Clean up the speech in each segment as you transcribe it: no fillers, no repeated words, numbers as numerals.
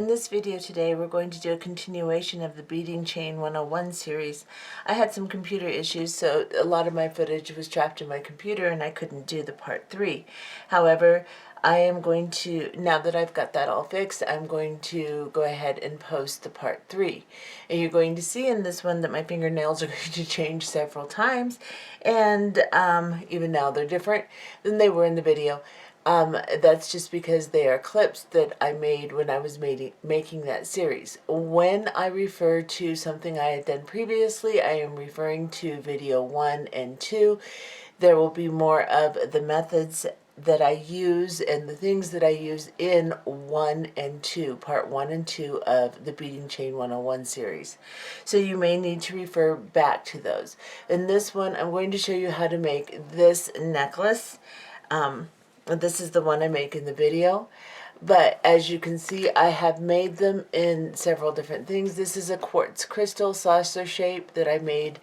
In this video today, we're going to do a continuation of the Beading Chain 101 series. I had some computer issues, so a lot of my footage was trapped in my computer and I couldn't do the part 3. However, I am going to, now that I've got that all fixed, I'm going to go ahead and post the part 3. And you're going to see in this one that my fingernails are going to change several times, and even now they're different than they were in the video. That's just because they are clips that I made when I was making that series. When I refer to something I had done previously, I am referring to video 1 and 2. There will be more of the methods that I use and the things that I use in 1 and 2, part 1 and 2 of the Beading Chain 101 series. So you may need to refer back to those. In this one, I'm going to show you how to make this necklace. This is the one I make in the video, but as you can see, I have made them in several different things. This is a quartz crystal saucer shape that I made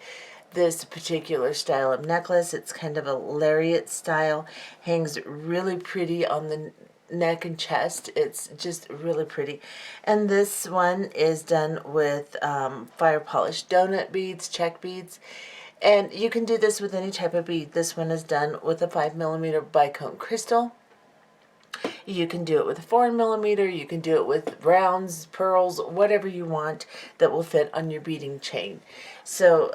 this particular style of necklace. It's kind of a lariat style, hangs really pretty on the neck and chest. It's just really pretty. And this one is done with fire polished donut beads, check beads. And you can do this with any type of bead. This one is done with a 5mm bicone crystal. You can do it with a 4mm. You can do it with rounds, pearls, whatever you want that will fit on your beading chain. So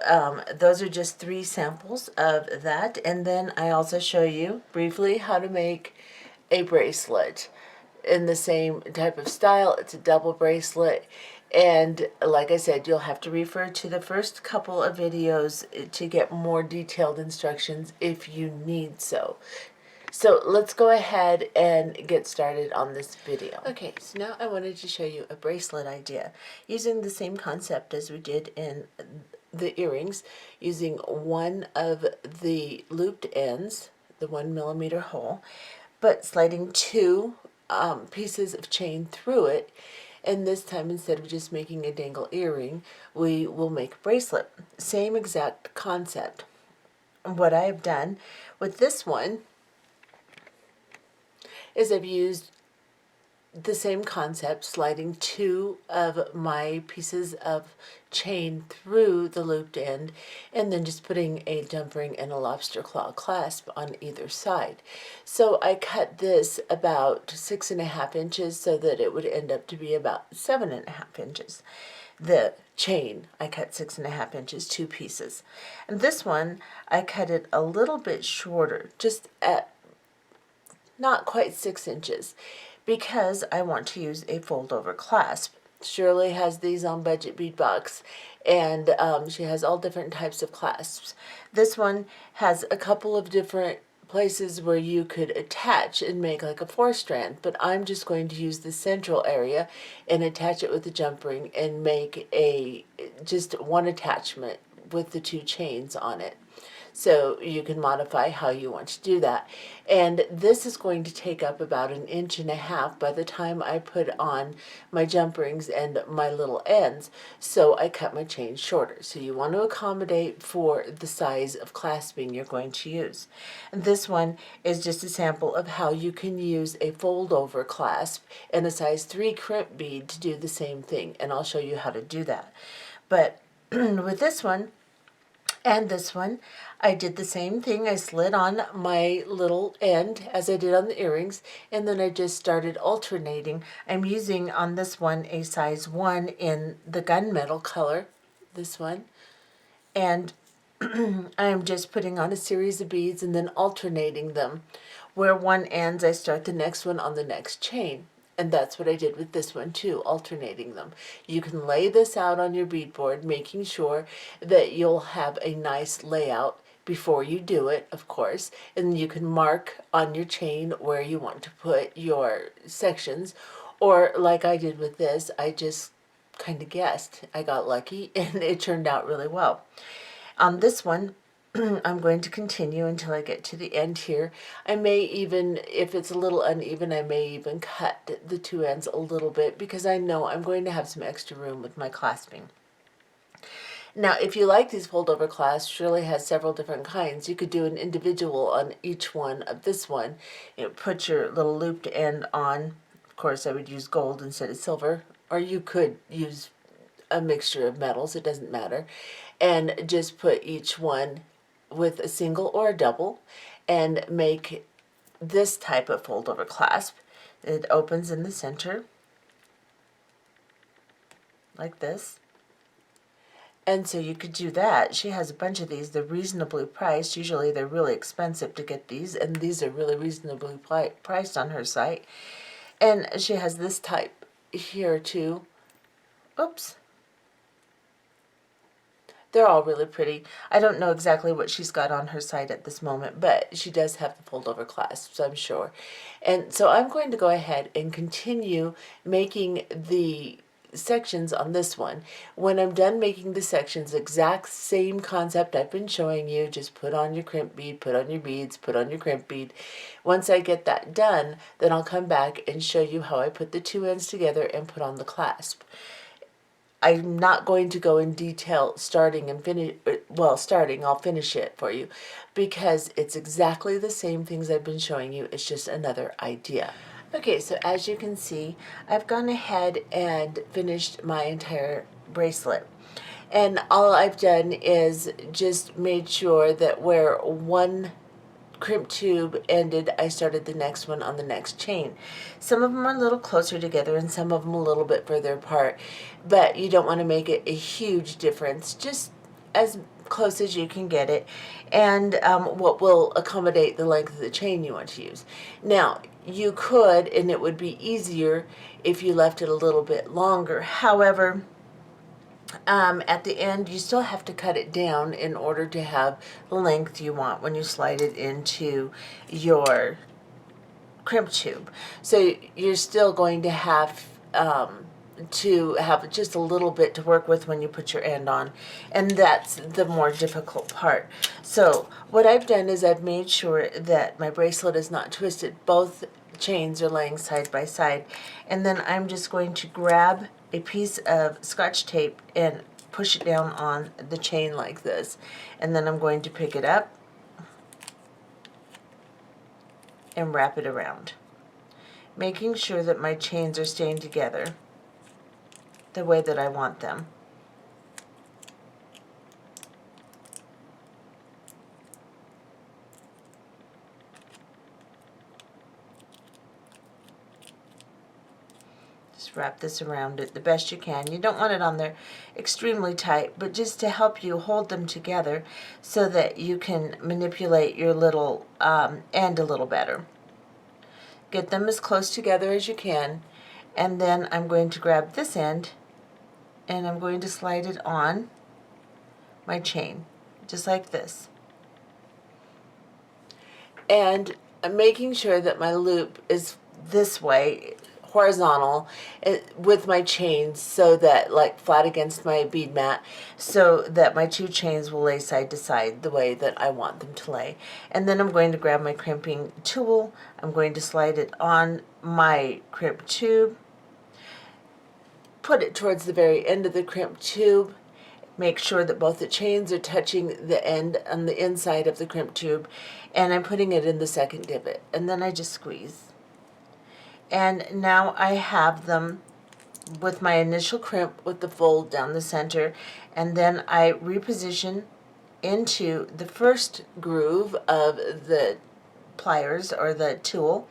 those are just 3 samples of that. And then I also show you briefly how to make a bracelet in the same type of style. It's a double bracelet. And like I said, you'll have to refer to the first couple of videos to get more detailed instructions if you need so. So let's go ahead and get started on this video. Okay, so now I wanted to show you a bracelet idea using the same concept as we did in the earrings, using one of the looped ends, the 1mm hole, but sliding 2 pieces of chain through it. And this time, instead of just making a dangle earring, we will make a bracelet. Same exact concept. What I have done with this one is I've used the same concept, sliding 2 of my pieces of chain through the looped end, and then just putting a jump ring and a lobster claw clasp on either side. So I cut this about 6.5 inches so that it would end up to be about 7.5 inches. The chain I cut 6.5 inches, 2 pieces. And this one I cut it a little bit shorter, just at not quite 6 inches, because I want to use a fold over clasp. Shirley has these on Budget Bead Box, and she has all different types of clasps. This one has a couple of different places where you could attach and make like a 4-strand, but I'm just going to use the central area and attach it with the jump ring and make a just one attachment with the 2 chains on it. So you can modify how you want to do that. And this is going to take up about 1.5 inches by the time I put on my jump rings and my little ends. So I cut my chain shorter. So you want to accommodate for the size of clasping you're going to use. And this one is just a sample of how you can use a fold over clasp and a size 3 crimp bead to do the same thing. And I'll show you how to do that. But with this one, and this one, I did the same thing. I slid on my little end as I did on the earrings, and then I just started alternating. I'm using on this one a size 1 in the gunmetal color, this one, and I'm just putting on a series of beads and then alternating them. Where one ends, I start the next one on the next chain. And that's what I did with this one too, alternating them. You can lay this out on your beadboard, making sure that you'll have a nice layout before you do it, of course. And you can mark on your chain where you want to put your sections. Or like I did with this, I just kind of guessed. I got lucky and it turned out really well. On this one, I'm going to continue until I get to the end here. I may even, if it's a little uneven, I may even cut the 2 ends a little bit because I know I'm going to have some extra room with my clasping. Now, if you like these fold over clasps, Shirley has several different kinds. You could do an individual on each one of this one. You know, put your little looped end on. Of course, I would use gold instead of silver, or you could use a mixture of metals, it doesn't matter, and just put each one with a single or a double and make this type of fold over clasp. It opens in the center like this. And so you could do that. She has a bunch of these. They're reasonably priced. Usually they're really expensive to get these, and these are really reasonably priced on her site. And she has this type here too. Oops. They're all really pretty. I don't know exactly what she's got on her site at this moment, but she does have the fold over clasps, I'm sure. And so I'm going to go ahead and continue making the sections on this one. When I'm done making the sections, exact same concept I've been showing you, just put on your crimp bead, put on your beads, put on your crimp bead. Once I get that done, then I'll come back and show you how I put the two ends together and put on the clasp. I'm not going to go in detail starting and finish, well, starting, I'll finish it for you, because it's exactly the same things I've been showing you, it's just another idea. Okay, so as you can see, I've gone ahead and finished my entire bracelet. And all I've done is just made sure that where one crimp tube ended, I started the next one on the next chain. Some of them are a little closer together and some of them a little bit further apart, but you don't want to make it a huge difference, just as close as you can get it, and what will accommodate the length of the chain you want to use. Now, you could, and it would be easier if you left it a little bit longer. However, at the end, you still have to cut it down in order to have the length you want when you slide it into your crimp tube. So you're still going to have just a little bit to work with when you put your end on, and that's the more difficult part. So what I've done is I've made sure that my bracelet is not twisted. Both chains are laying side by side, and then I'm just going to grab a piece of Scotch tape and push it down on the chain like this, and then I'm going to pick it up and wrap it around, making sure that my chains are staying together the way that I want them. Just wrap this around it the best you can. You don't want it on there extremely tight, but just to help you hold them together so that you can manipulate your little end a little better. Get them as close together as you can, and then I'm going to grab this end and I'm going to slide it on my chain, just like this. And I'm making sure that my loop is this way, horizontal, with my chains, so that, like, flat against my bead mat, so that my two chains will lay side to side the way that I want them to lay. And then I'm going to grab my crimping tool, I'm going to slide it on my crimp tube, put it towards the very end of the crimp tube, make sure that both the chains are touching the end on the inside of the crimp tube, and I'm putting it in the second divot, and then I just squeeze. And now I have them with my initial crimp with the fold down the center, and then I reposition into the first groove of the pliers or the tool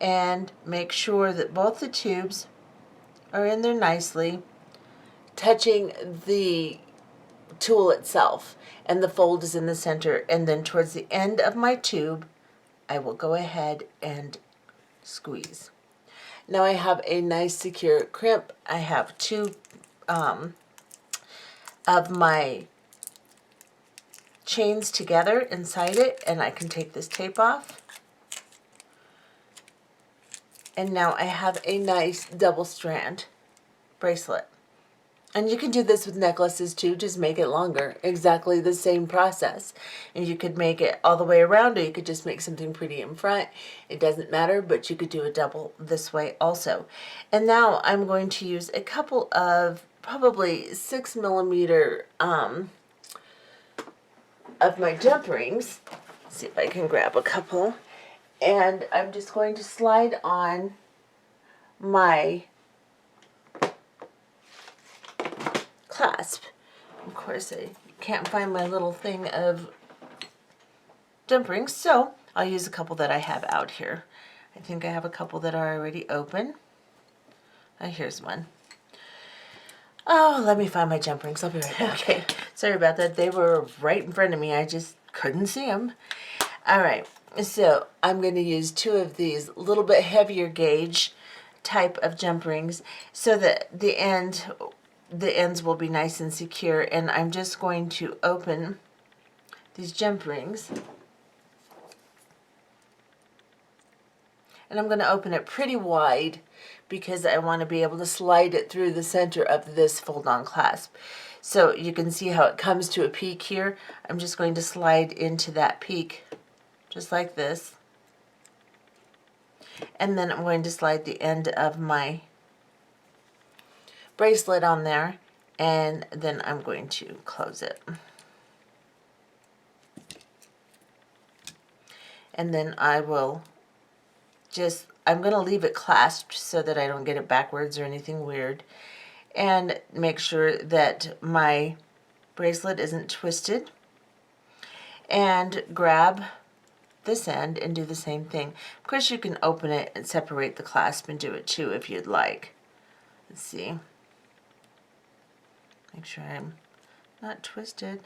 and make sure that both the tubes are in there nicely, touching the tool itself, and the fold is in the center. And then towards the end of my tube, I will go ahead and squeeze. Now I have a nice secure crimp. I have two of my chains together inside it, and I can take this tape off. And now I have a nice double strand bracelet. And you can do this with necklaces too, just make it longer. Exactly the same process. And you could make it all the way around, or you could just make something pretty in front. It doesn't matter, but you could do a double this way also. And now I'm going to use a couple of probably 6mm of my jump rings. Let's see if I can grab a couple. And I'm just going to slide on my clasp. Of course, I can't find my little thing of jump rings, so I'll use a couple that I have out here. I think I have a couple that are already open. Here's one. Oh, let me find my jump rings. I'll be right back. Okay, sorry about that. They were right in front of me. I just couldn't see them. All right, so I'm going to use 2 of these little bit heavier gauge type of jump rings so that the ends will be nice and secure. And I'm just going to open these jump rings. And I'm going to open it pretty wide because I want to be able to slide it through the center of this fold-on clasp. So you can see how it comes to a peak here. I'm just going to slide into that peak just like this. And then I'm going to slide the end of my bracelet on there, and then I'm going to close it. And then I will I'm going to leave it clasped so that I don't get it backwards or anything weird, and make sure that my bracelet isn't twisted, and grab this end and do the same thing. Of course, you can open it and separate the clasp and do it too if you'd like. Let's see. Make sure I'm not twisted.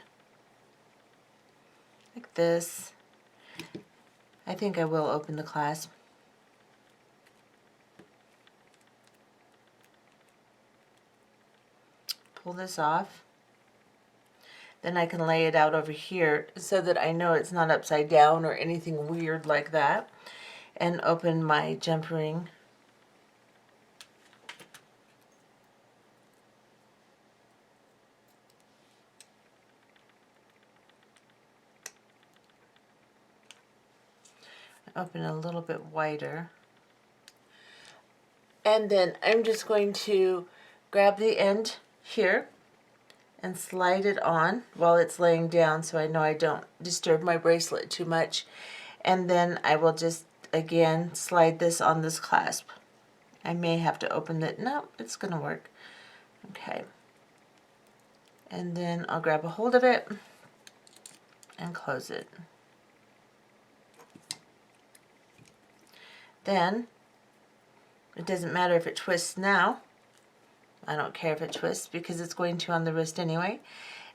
Like this. I think I will open the clasp. Pull this off. Then I can lay it out over here so that I know it's not upside down or anything weird like that. And open my jump ring. Open a little bit wider. And then I'm just going to grab the end here and slide it on while it's laying down so I know I don't disturb my bracelet too much. And then I will just again slide this on this clasp. I may have to open it. No, it's going to work. Okay. And then I'll grab a hold of it and close it. Then it doesn't matter if it twists now. I don't care if it twists because it's going to on the wrist anyway.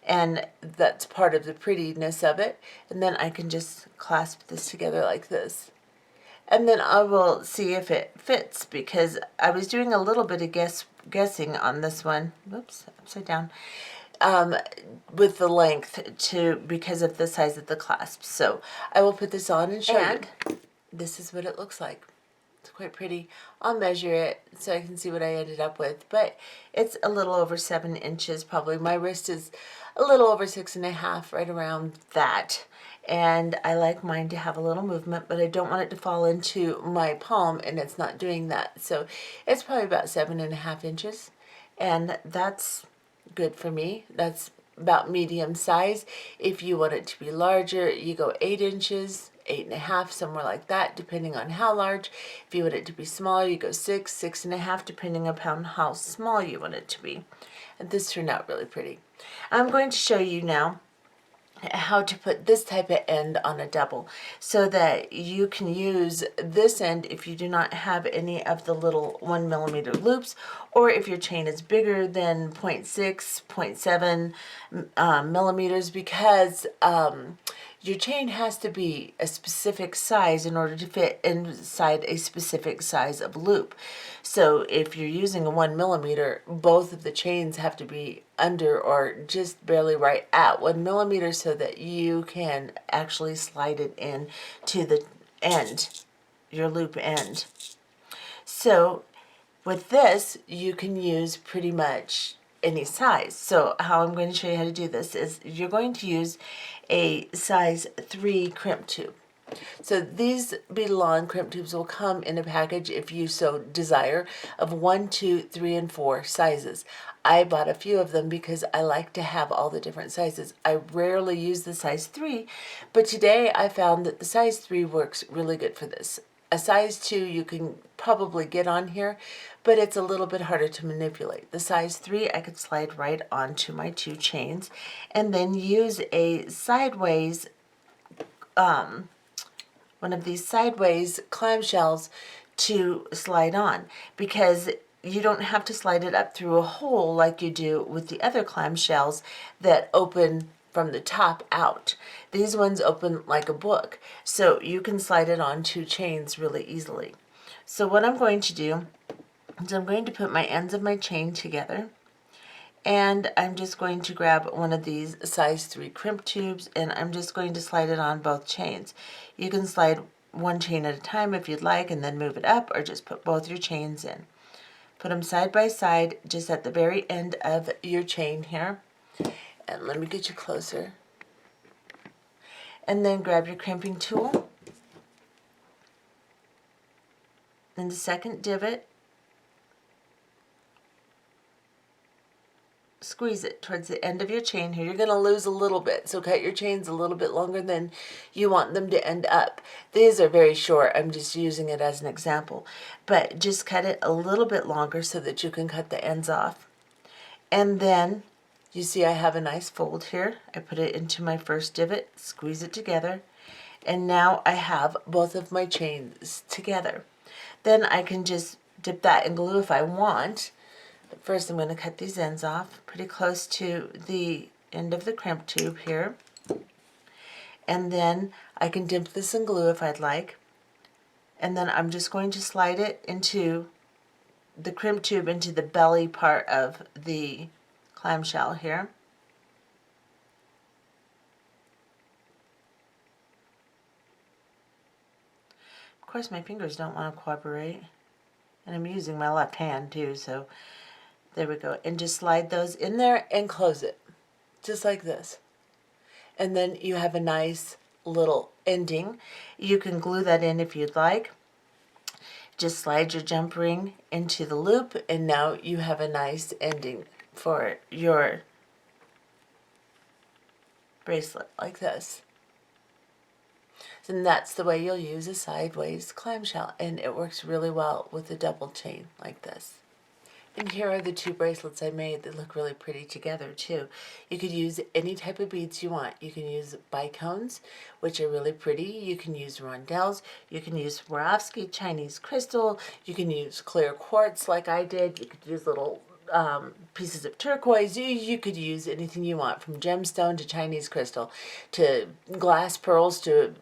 And that's part of the prettiness of it. And then I can just clasp this together like this. And then I will see if it fits because I was doing a little bit of guessing on this one. Whoops, upside down. With the length because of the size of the clasp. So I will put this on and show you. This is what it looks like. It's quite pretty. I'll measure it so I can see what I ended up with, but it's a little over 7 inches probably. My wrist is a little over 6.5, right around that. And I like mine to have a little movement, but I don't want it to fall into my palm, and it's not doing that. So it's probably about 7.5 inches, and that's good for me. That's about medium size. If you want it to be larger, you go 8 inches, 8.5, somewhere like that, depending on how large. If you want it to be smaller, you go 6, 6.5, depending upon how small you want it to be. And this turned out really pretty. I'm going to show you now how to put this type of end on a double so that you can use this end if you do not have any of the little 1 millimeter loops, or if your chain is bigger than 0.6, 0.7 millimeters, because your chain has to be a specific size in order to fit inside a specific size of loop. So if you're using a 1 millimeter, both of the chains have to be under or just barely right at 1 millimeter so that you can actually slide it in to the end, your loop end. So with this, you can use pretty much any size. So how I'm going to show you how to do this is you're going to use a size 3 crimp tube. So these Beadalon crimp tubes will come in a package, if you so desire, of 1, 2, 3, and 4 sizes. I bought a few of them because I like to have all the different sizes. I rarely use the size 3, but today I found that the size 3 works really good for this. A size 2 you can probably get on here, but it's a little bit harder to manipulate. The size 3 I could slide right onto my 2 chains and then use a sideways, one of these sideways clamshells to slide on, because you don't have to slide it up through a hole like you do with the other clamshells that open from the top out. These ones open like a book, so you can slide it on 2 chains really easily. So what I'm going to do is I'm going to put my ends of my chain together, and I'm just going to grab one of these size 3 crimp tubes, and I'm just going to slide it on both chains. You can slide one chain at a time if you'd like and then move it up, or just put both your chains in. Put them side by side just at the very end of your chain here. And let me get you closer. And then grab your crimping tool and the second divot. Squeeze it towards the end of your chain here. You're going to lose a little bit, so cut your chains a little bit longer than you want them to end up. These are very short. I'm just using it as an example. But just cut it a little bit longer so that you can cut the ends off. And then you see I have a nice fold here. I put it into my first divot, squeeze it together, and now I have both of my chains together. Then I can just dip that in glue if I want. But first I'm going to cut these ends off pretty close to the end of the crimp tube here. And then I can dip this in glue if I'd like. And then I'm just going to slide it into the crimp tube, into the belly part of the clamshell here. Of course my fingers don't want to cooperate. And I'm using my left hand too, so there we go. And just slide those in there and close it. Just like this. And then you have a nice little ending. You can glue that in if you'd like. Just slide your jump ring into the loop, and now you have a nice ending for your bracelet like this. And that's the way you'll use a sideways clamshell, and it works really well with a double chain like this. And here are the 2 bracelets I made that look really pretty together too. You could use any type of beads you want. You can use bicones, which are really pretty. You can use rondelles. You can use Swarovski Chinese crystal. You can use clear quartz like I did. You could use little pieces of turquoise. You could use anything you want, from gemstone to Chinese crystal to glass pearls to,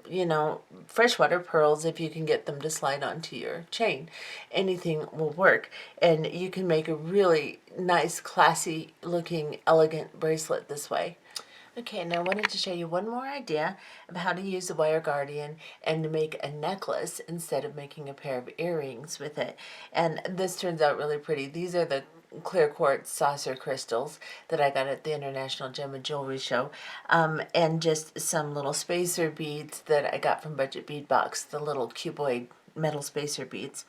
freshwater pearls if you can get them to slide onto your chain. Anything will work, and you can make a really nice, classy looking, elegant bracelet this way. Okay, now I wanted to show you one more idea of how to use the wire guardian and to make a necklace instead of making a pair of earrings with it. And this turns out really pretty. These are the clear quartz saucer crystals that I got at the International Gem and Jewelry Show, and just some little spacer beads that I got from Budget Bead Box, the little cuboid metal spacer beads,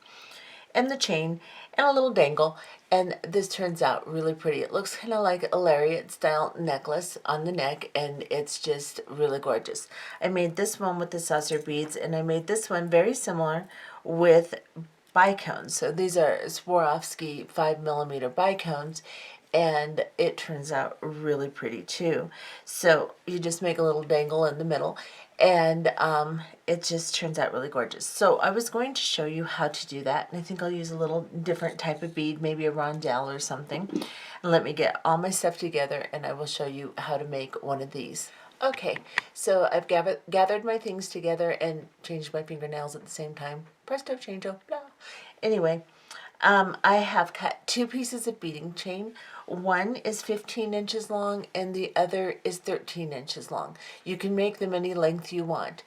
and the chain, and a little dangle. And this turns out really pretty. It looks kind of like a Lariat style necklace on the neck, and it's just really gorgeous. I made this one with the saucer beads, and I made this one very similar with bicones. So these are Swarovski 5mm bicones, and it turns out really pretty too. So you just make a little dangle in the middle, and it just turns out really gorgeous. So I was going to show you how to do that, and I think I'll use a little different type of bead, maybe a rondelle or something. And let me get all my stuff together, and I will show you how to make one of these. Okay, so I've gathered my things together and changed my fingernails at the same time. Presto, changeo, blah. Anyway, I have cut 2 pieces of beading chain. One is 15 inches long and the other is 13 inches long. You can make them any length you want.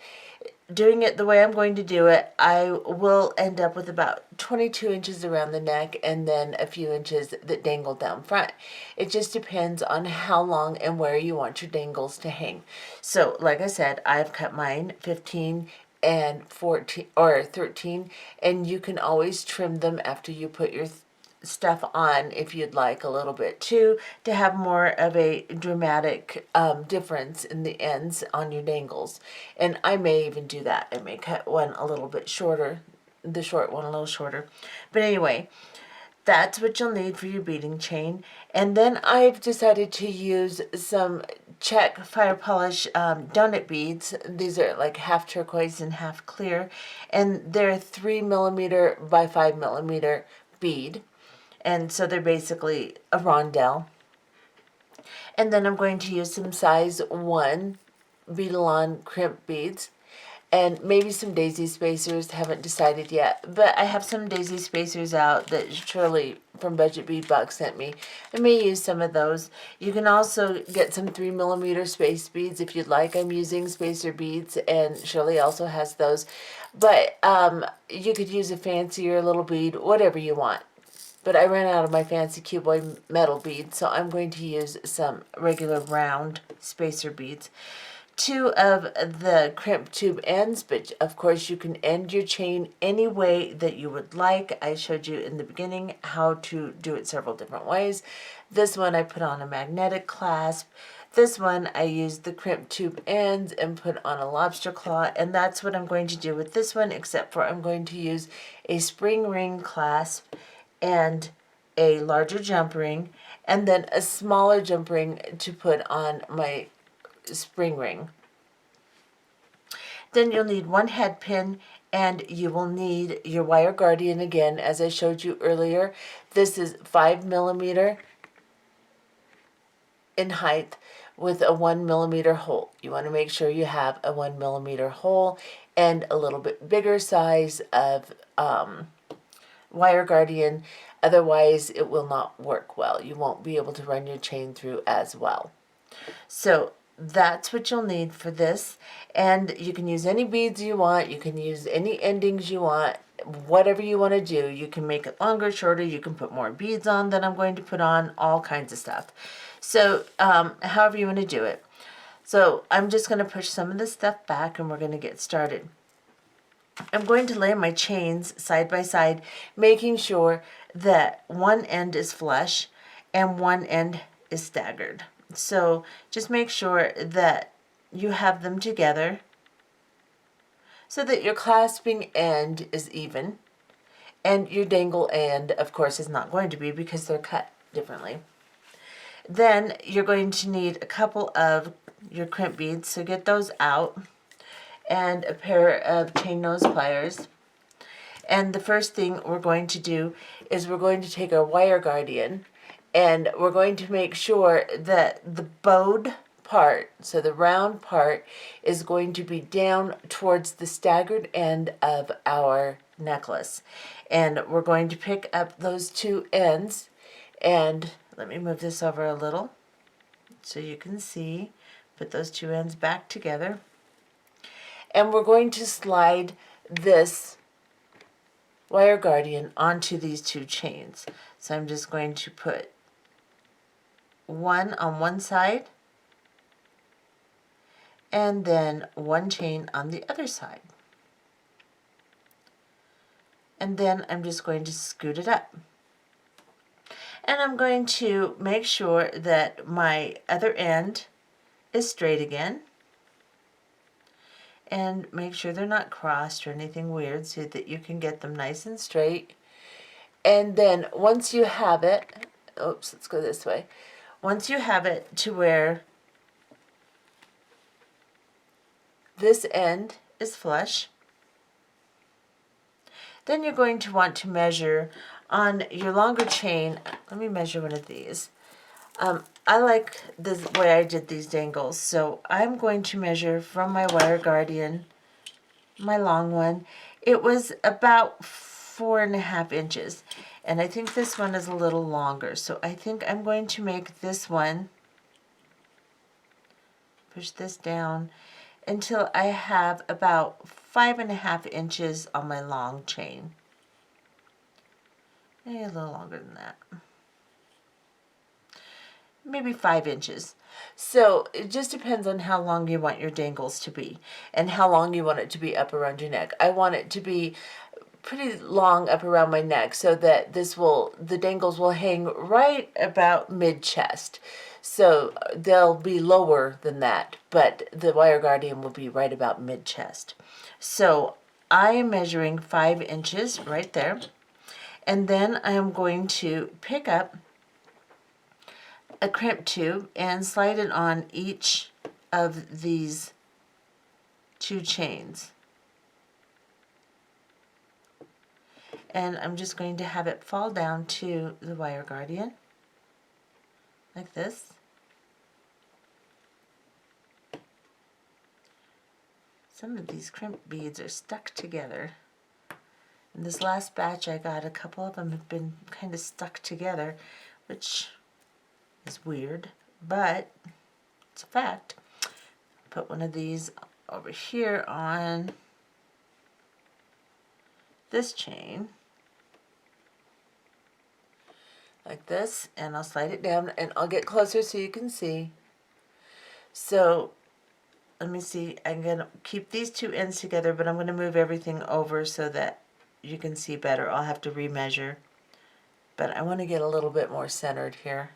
Doing it the way I'm going to do it, I will end up with about 22 inches around the neck and then a few inches that dangle down front. It just depends on how long and where you want your dangles to hang. So, like I said, I've cut mine 15 and 14 or 13, and you can always trim them after you put your stuff on if you'd like a little bit too, to have more of a dramatic difference in the ends on your dangles. And I may even do that. I may cut one a little bit shorter the short one a little shorter. But anyway, that's what you'll need for your beading chain. And then I've decided to use some check fire polish donut beads. These are like half turquoise and half clear, and they're 3 millimeter by 5 millimeter bead, and so they're basically a rondelle. And then I'm going to use some size 1 beadalon crimp beads, and maybe some daisy spacers. Haven't decided yet, but I have some daisy spacers out that Shirley from Budget Bead Box sent me. I may use some of those. You can also get some 3 millimeter space beads if you'd like. I'm using spacer beads, and Shirley also has those. But you could use a fancier little bead, whatever you want. But I ran out of my fancy cuboid metal beads, so I'm going to use some regular round spacer beads. 2 of the crimp tube ends, but of course you can end your chain any way that you would like. I showed you in the beginning how to do it several different ways. This one I put on a magnetic clasp. This one I used the crimp tube ends and put on a lobster claw, and that's what I'm going to do with this one, except for I'm going to use a spring ring clasp and a larger jump ring, and then a smaller jump ring to put on my spring ring. Then you'll need 1 head pin, and you will need your wire guardian again, as I showed you earlier. This is 5 millimeter in height with a 1 millimeter hole. You want to make sure you have a 1 millimeter hole and a little bit bigger size of wire guardian. Otherwise it will not work well. You won't be able to run your chain through as well. So that's what you'll need for this, and you can use any beads you want. You can use any endings you want, whatever you want to do. You can make it longer, shorter. You can put more beads on than I'm going to put on, all kinds of stuff. So however you want to do it. So I'm just going to push some of this stuff back, and we're going to get started. I'm going to lay my chains side by side, making sure that one end is flush and one end is staggered. So just make sure that you have them together so that your clasping end is even, and your dangle end, of course, is not going to be because they're cut differently. Then you're going to need a couple of your crimp beads, so get those out, and a pair of chain nose pliers. And the first thing we're going to do is we're going to take our wire guardian, and we're going to make sure that the bowed part, so the round part, is going to be down towards the staggered end of our necklace. And we're going to pick up those 2 ends, and let me move this over a little so you can see. Put those 2 ends back together. And we're going to slide this wire guardian onto these 2 chains. So I'm just going to put 1 on one side and then 1 chain on the other side. And then I'm just going to scoot it up. And I'm going to make sure that my other end is straight again. And make sure they're not crossed or anything weird so that you can get them nice and straight. And then once you have it, oops, let's go this way. Once you have it to where this end is flush, then you're going to want to measure on your longer chain. Let me measure one of these. I like the way I did these dangles, so I'm going to measure from my wire guardian, my long one. It was about 4.5 inches, and I think this one is a little longer, so I think I'm going to make this one, push this down until I have about 5.5 inches on my long chain. Maybe a little longer than that. Maybe 5 inches. So it just depends on how long you want your dangles to be and how long you want it to be up around your neck. I want it to be pretty long up around my neck so that the dangles will hang right about mid-chest. So they'll be lower than that, but the wire guardian will be right about mid-chest. So I am measuring 5 inches right there. And then I am going to pick up a crimp tube and slide it on each of these 2 chains. And I'm just going to have it fall down to the wire guardian, like this. Some of these crimp beads are stuck together. In this last batch I got, a couple of them have been kind of stuck together, which is weird, but it's a fact. Put one of these over here on this chain, like this, and I'll slide it down, and I'll get closer so you can see. So let me see, I'm going to keep these 2 ends together, but I'm going to move everything over so that you can see better. I'll have to remeasure, but I want to get a little bit more centered here.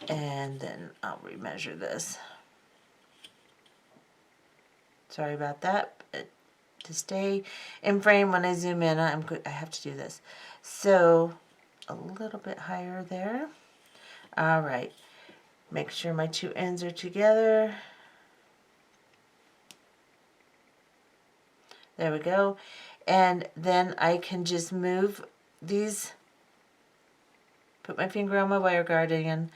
And then I'll remeasure this. Sorry about that, but to stay in frame when I zoom in, I have to do this. So a little bit higher there. All right, make sure my 2 ends are together. There we go. And then I can just move these, put my finger on my wire guardian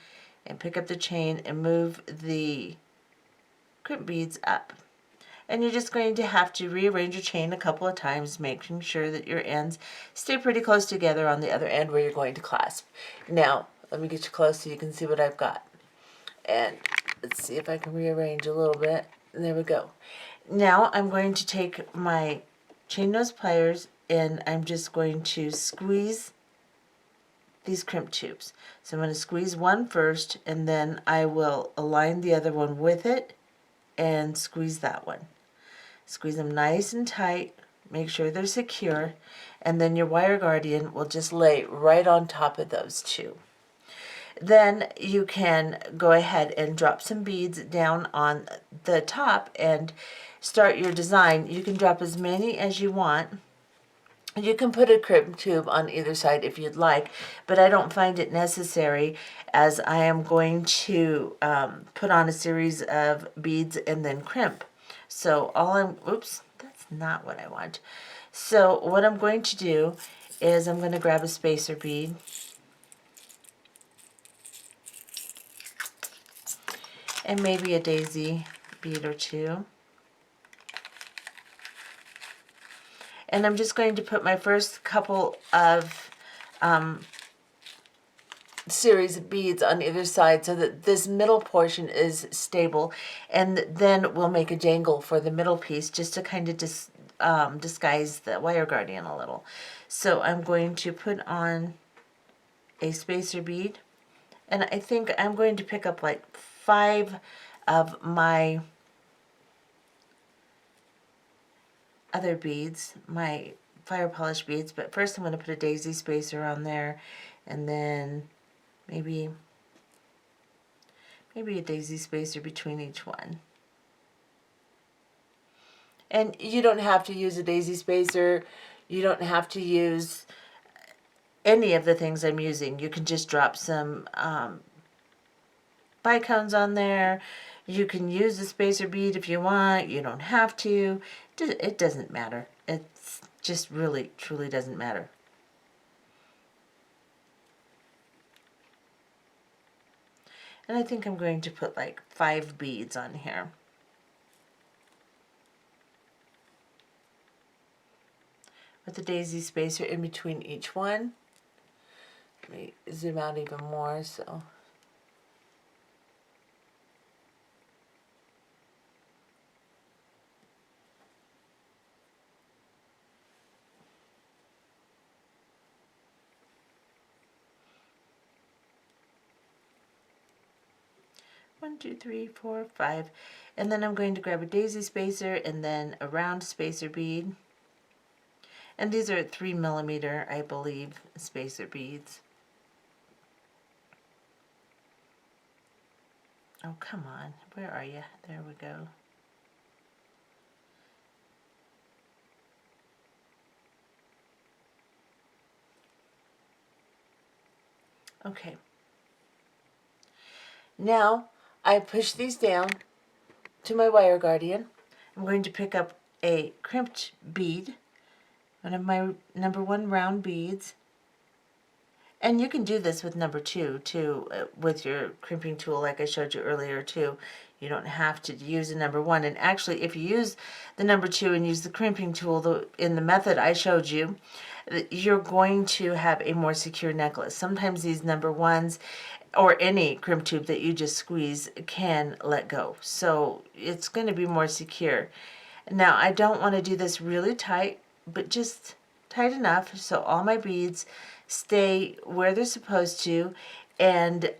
and pick up the chain and move the crimp beads up. And you're just going to have to rearrange your chain a couple of times, making sure that your ends stay pretty close together on the other end where you're going to clasp. Now, let me get you close so you can see what I've got. And let's see if I can rearrange a little bit. And there we go. Now I'm going to take my chain nose pliers and I'm just going to squeeze these crimp tubes. So I'm going to squeeze one first, and then I will align the other one with it and squeeze that one. Squeeze them nice and tight, make sure they're secure, and then your wire guardian will just lay right on top of those 2. Then you can go ahead and drop some beads down on the top and start your design. You can drop as many as you want. You can put a crimp tube on either side if you'd like, but I don't find it necessary, as I am going to put on a series of beads and then crimp. So oops, that's not what I want. So what I'm going to do is I'm going to grab a spacer bead. And maybe a daisy bead or 2. And I'm just going to put my first couple of series of beads on either side so that this middle portion is stable, and then we'll make a dangle for the middle piece just to kind of disguise the wire guardian a little. So I'm going to put on a spacer bead, and I think I'm going to pick up like 5 of my other beads, my fire polish beads, but first I'm going to put a daisy spacer on there, and then maybe a daisy spacer between each one. And you don't have to use a daisy spacer, you don't have to use any of the things I'm using. You can just drop some bicones on there. You can use a spacer bead if you want. You don't have to. It doesn't matter. It's just really, truly doesn't matter. And I think I'm going to put like 5 beads on here. With a daisy spacer in between each one. Let me zoom out even more so. One, two, three, four, 5. And then I'm going to grab a daisy spacer and then a round spacer bead. And these are 3mm, I believe, spacer beads. Oh, come on. Where are you? There we go. Okay. Now I push these down to my wire guardian. I'm going to pick up a crimped bead, one of my number 1 round beads. And you can do this with number 2 too, with your crimping tool like I showed you earlier too. You don't have to use a number 1. And actually, if you use the number 2 and use the crimping tool in the method I showed you, you're going to have a more secure necklace. Sometimes these number 1s or any crimp tube that you just squeeze can let go. So it's going to be more secure. Now, I don't want to do this really tight, but just tight enough so all my beads stay where they're supposed to, and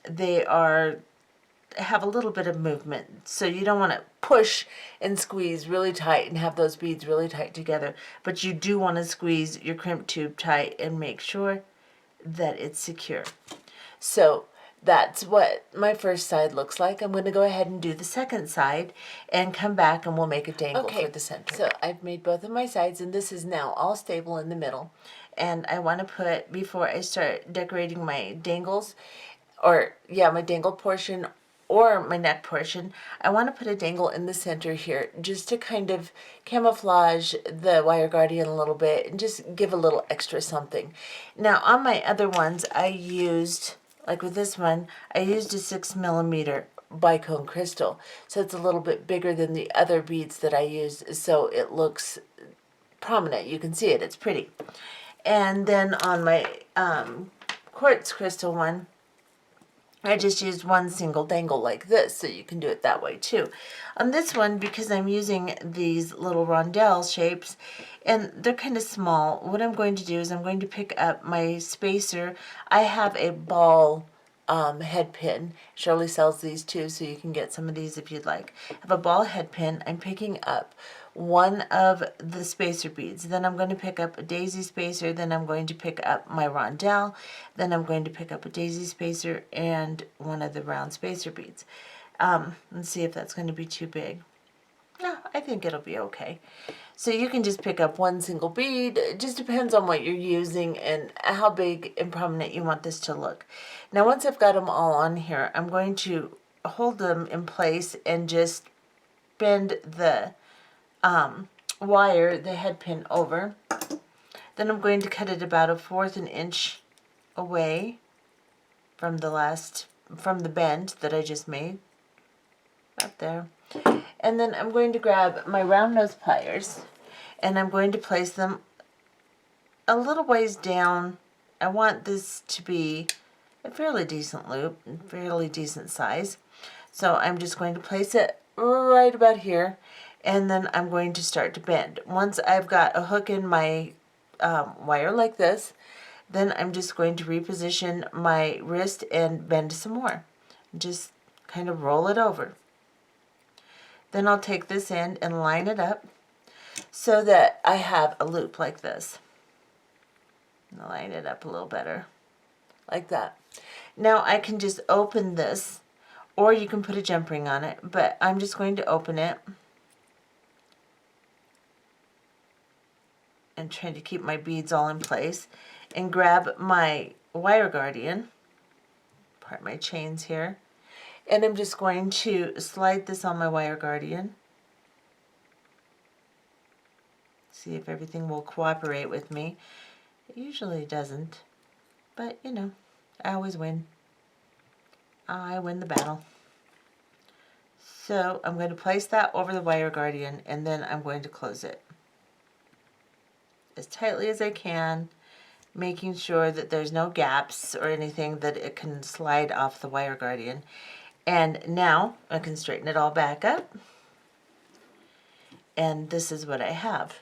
they have a little bit of movement. So you don't want to push and squeeze really tight and have those beads really tight together, but you do want to squeeze your crimp tube tight and make sure that it's secure. So that's what my first side looks like. I'm going to go ahead and do the second side and come back and we'll make a dangle for the center. So I've made both of my sides and this is now all stable in the middle. And I want to put, before I start decorating my dangles, my dangle portion or my neck portion, I want to put a dangle in the center here just to kind of camouflage the wire guardian a little bit and just give a little extra something. Now on my other ones I used, like with this one, I used a 6mm bicone crystal. So it's a little bit bigger than the other beads that I used, so it looks prominent. You can see it, it's pretty. And then on my quartz crystal one, I just used one single dangle like this, so you can do it that way too. On this one, because I'm using these little rondelle shapes, and they're kind of small, what I'm going to do is I'm going to pick up my spacer. I have a ball head pin. Shirley sells these too, so you can get some of these if you'd like. I have a ball head pin. I'm picking up one of the spacer beads. Then I'm going to pick up a daisy spacer. Then I'm going to pick up my rondelle. Then I'm going to pick up a daisy spacer and one of the round spacer beads. Let's see if that's going to be too big. No, I think it'll be okay. So you can just pick up one single bead. It just depends on what you're using and how big and prominent you want this to look. Now once I've got them all on here, I'm going to hold them in place and just bend the wire, the head pin over. Then I'm going to cut it about 1/4 an inch away from the bend that I just made. About there. And then I'm going to grab my round nose pliers and I'm going to place them a little ways down. I want this to be a fairly decent loop, fairly decent size. So I'm just going to place it right about here, and then I'm going to start to bend. Once I've got a hook in my wire like this, then I'm just going to reposition my wrist and bend some more. Just kind of roll it over. Then I'll take this end and line it up so that I have a loop like this. And line it up a little better, like that. Now I can just open this, or you can put a jump ring on it, but I'm just going to open it and try to keep my beads all in place and grab my wire guardian, part my chains here, and I'm just going to slide this on my wire guardian. See if everything will cooperate with me. It usually doesn't, but you know, I always win. I win the battle. So I'm going to place that over the wire guardian and then I'm going to close it as tightly as I can, making sure that there's no gaps or anything that it can slide off the wire guardian. And now I can straighten it all back up, and this is what I have.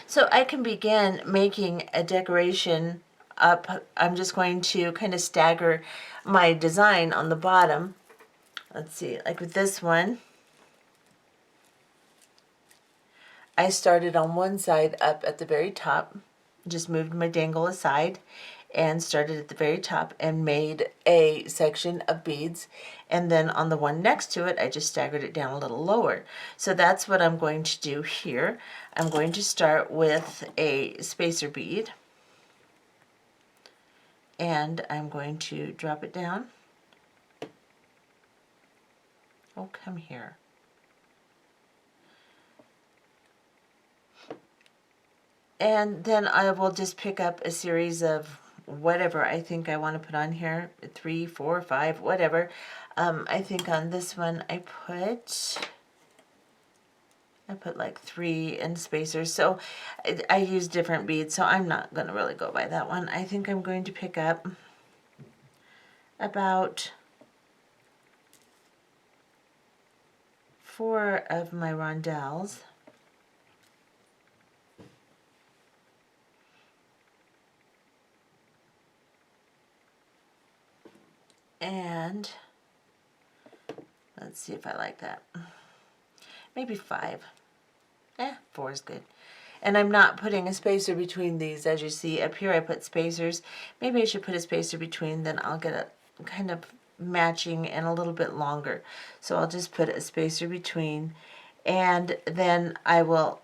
So I can begin making a decoration up. I'm just going to kind of stagger my design on the bottom. Let's see, like with this one, I started on one side up at the very top, just moved my dangle aside and started at the very top and made a section of beads, and then on the one next to it I just staggered it down a little lower. So that's what I'm going to do here. I'm going to start with a spacer bead, and I'm going to drop it down. Oh, come here. And then I will just pick up a series of whatever I think I want to put on here, 3, 4, 5, whatever. I think on this one I put like 3 in spacers, so I use different beads, so I'm not going to really go by that one. I think I'm going to pick up about 4 of my rondelles. And let's see if I like that. Maybe 5. 4 is good. And I'm not putting a spacer between these. As you see up here I put spacers. Maybe I should put a spacer between, then I'll get a kind of matching and a little bit longer. So I'll just put a spacer between, and then I will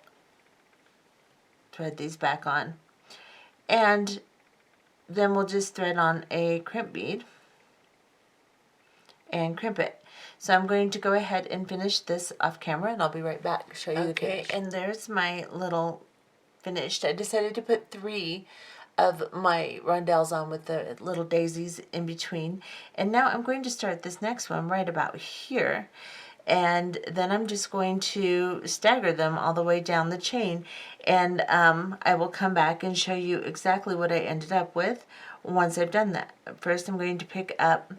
thread these back on. And then we'll just thread on a crimp bead and crimp it. So I'm going to go ahead and finish this off camera, and I'll be right back to show you the finish. And there's my little finished. I decided to put 3 of my rondelles on with the little daisies in between. And now I'm going to start this next one right about here. And then I'm just going to stagger them all the way down the chain. And I will come back and show you exactly what I ended up with once I've done that. First I'm going to pick up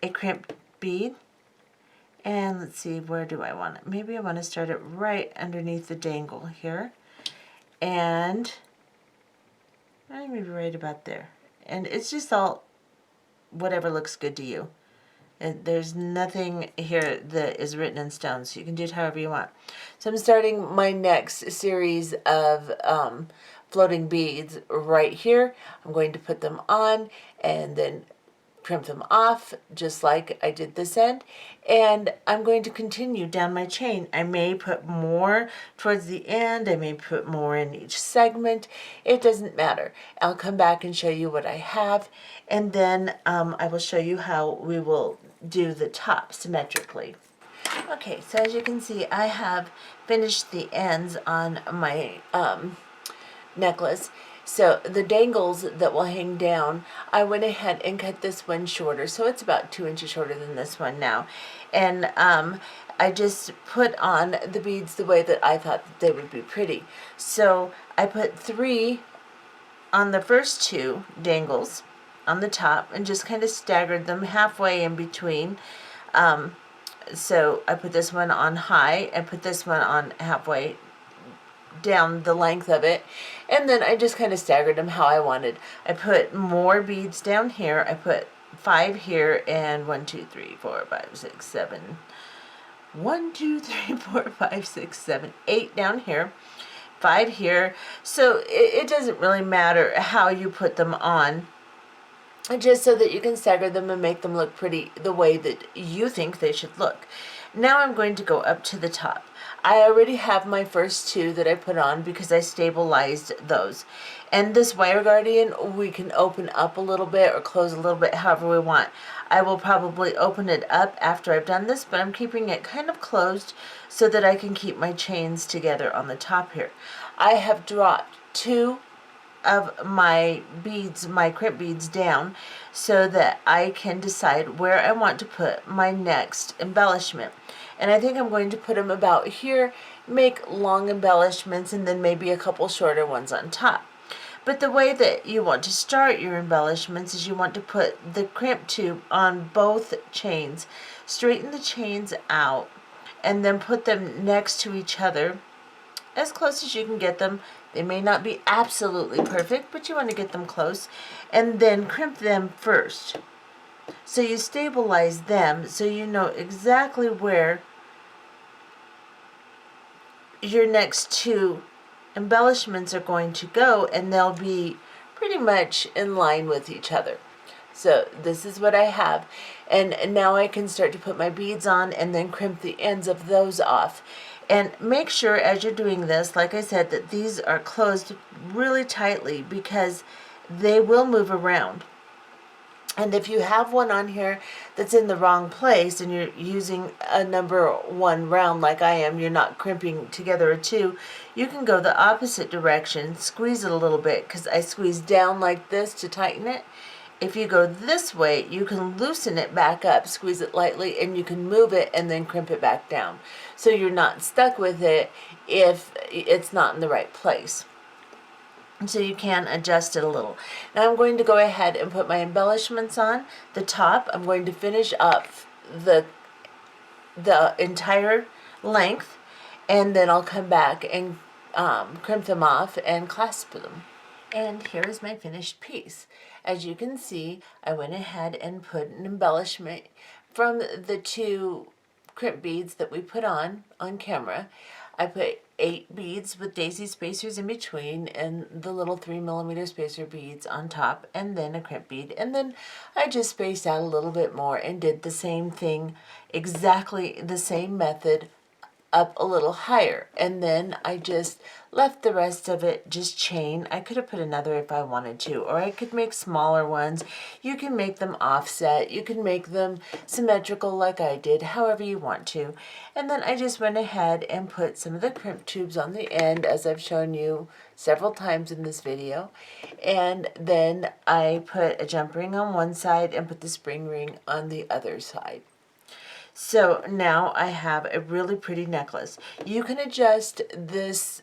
a crimp bead, and let's see, where do I want it? Maybe I want to start it right underneath the dangle here, and maybe right about there. And it's just all whatever looks good to you. There's nothing here that is written in stone, so you can do it however you want. So I'm starting my next series of floating beads right here. I'm going to put them on and then crimp them off just like I did this end, and I'm going to continue down my chain. I may put more towards the end, I may put more in each segment, it doesn't matter. I'll come back and show you what I have, and then I will show you how we will do the top symmetrically. Okay, so as you can see, I have finished the ends on my necklace. So the dangles that will hang down, I went ahead and cut this one shorter, so it's about 2 inches shorter than this one now. And I just put on the beads the way that I thought that they would be pretty. So I put 3 on the first 2 dangles on the top and just kind of staggered them halfway in between. So I put this one on high, I put this one on halfway down the length of it, and then I just kind of staggered them how I wanted. I put more beads down here. I put 5 here, and 1, 2, 3, 4, 5, 6, 7. 1, 2, 3, 4, 5, 6, 7, 8 down here, 5 here. So it doesn't really matter how you put them on, just so that you can stagger them and make them look pretty the way that you think they should look. Now I'm going to go up to the top. I already have my first 2 that I put on because I stabilized those. And this wire guardian, we can open up a little bit or close a little bit, however we want. I will probably open it up after I've done this, but I'm keeping it kind of closed so that I can keep my chains together on the top here. I have dropped 2 of my beads, my crimp beads, down so that I can decide where I want to put my next embellishment. And I think I'm going to put them about here, make long embellishments, and then maybe a couple shorter ones on top. But the way that you want to start your embellishments is you want to put the crimp tube on both chains, straighten the chains out, and then put them next to each other as close as you can get them. They may not be absolutely perfect, but you want to get them close, and then crimp them first. So you stabilize them so you know exactly where your next 2 embellishments are going to go, and they'll be pretty much in line with each other. So this is what I have, and now I can start to put my beads on and then crimp the ends of those off. And make sure as you're doing this, like I said, that these are closed really tightly, because they will move around. And if you have one on here that's in the wrong place and you're using a number 1 round like I am, you're not crimping together a 2, you can go the opposite direction, squeeze it a little bit, because I squeeze down like this to tighten it. If you go this way, you can loosen it back up, squeeze it lightly, and you can move it and then crimp it back down. So you're not stuck with it if it's not in the right place. So you can adjust it a little. Now I'm going to go ahead and put my embellishments on the top. I'm going to finish up the entire length, and then I'll come back and crimp them off and clasp them. And here is my finished piece. As you can see, I went ahead and put an embellishment from the 2 crimp beads that we put on camera. I put 8 beads with daisy spacers in between and the little 3mm spacer beads on top, and then a crimp bead. And then I just spaced out a little bit more and did the same thing, exactly the same method, up a little higher. And then I just left the rest of it just chain. I could have put another if I wanted to, or I could make smaller ones. You can make them offset, you can make them symmetrical like I did, however you want to. And then I just went ahead and put some of the crimp tubes on the end, as I've shown you several times in this video. And then I put a jump ring on one side and put the spring ring on the other side. So now I have a really pretty necklace. You can adjust this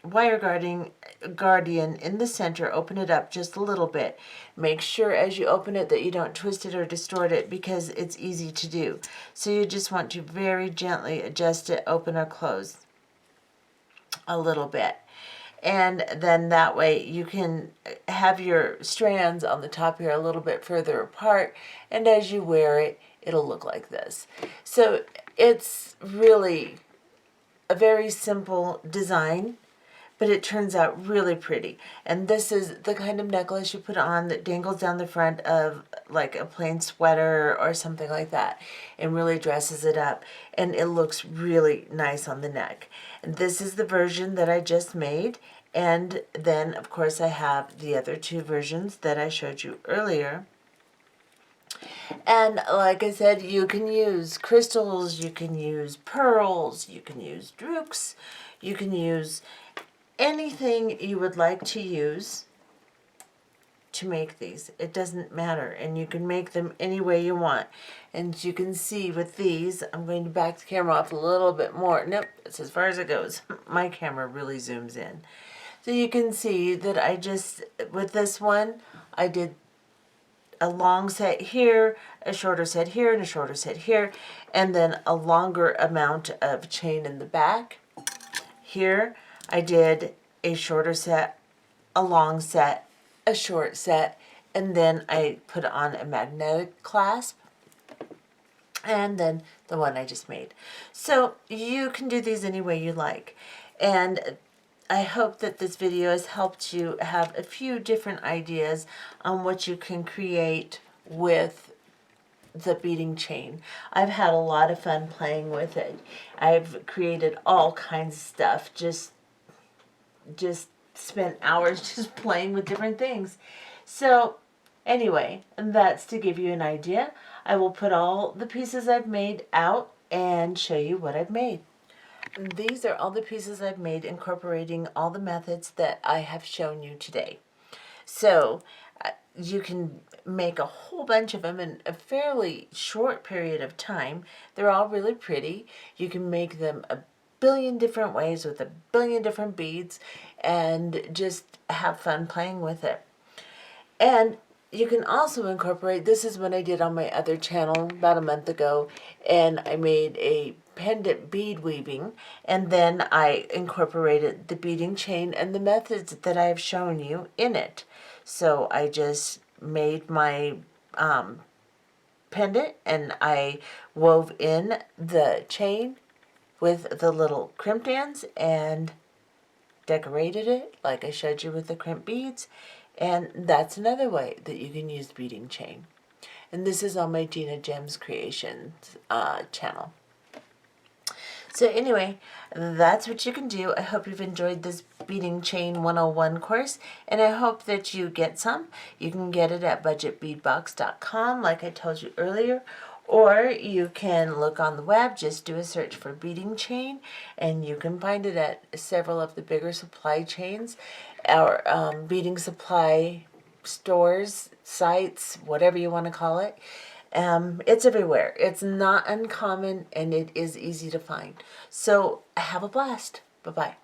wire guardian in the center, open it up just a little bit. Make sure as you open it that you don't twist it or distort it, because it's easy to do. So you just want to very gently adjust it, open or close a little bit. And then that way you can have your strands on the top here a little bit further apart, and as you wear it, it'll look like this. So it's really a very simple design, but it turns out really pretty. And this is the kind of necklace you put on that dangles down the front of like a plain sweater or something like that, and really dresses it up, and it looks really nice on the neck. And this is the version that I just made, and then of course I have the other 2 versions that I showed you earlier. And like I said, you can use crystals, you can use pearls, you can use drooks, you can use anything you would like to use to make these. It doesn't matter, and you can make them any way you want. And you can see with these, I'm going to back the camera off a little bit more. Nope, it's as far as it goes. My camera really zooms in. So you can see that I just, with this one, I did a long set here, a shorter set here, and a shorter set here, and then a longer amount of chain in the back. Here I did a shorter set, a long set, a short set, and then I put on a magnetic clasp, and then the one I just made. So you can do these any way you like. And I hope that this video has helped you have a few different ideas on what you can create with the beading chain. I've had a lot of fun playing with it. I've created all kinds of stuff, just spent hours just playing with different things. So anyway, that's to give you an idea. I will put all the pieces I've made out and show you what I've made. These are all the pieces I've made, incorporating all the methods that I have shown you today. So you can make a whole bunch of them in a fairly short period of time. They're all really pretty. You can make them a billion different ways with a billion different beads and just have fun playing with it. And you can also incorporate, this is what I did on my other channel about a month ago, and I made a pendant bead weaving, and then I incorporated the beading chain and the methods that I have shown you in it. So I just made my pendant, and I wove in the chain with the little crimp ends and decorated it like I showed you with the crimp beads. And that's another way that you can use beading chain. And this is on my Gina Gems Creations channel. So anyway, that's what you can do. I hope you've enjoyed this Beading Chain 101 course, and I hope that you get some. You can get it at budgetbeadbox.com, like I told you earlier, or you can look on the web, just do a search for Beading Chain, and you can find it at several of the bigger supply chains, or beading supply stores, sites, whatever you want to call it. It's everywhere. It's not uncommon, and it is easy to find. So have a blast. Bye-bye.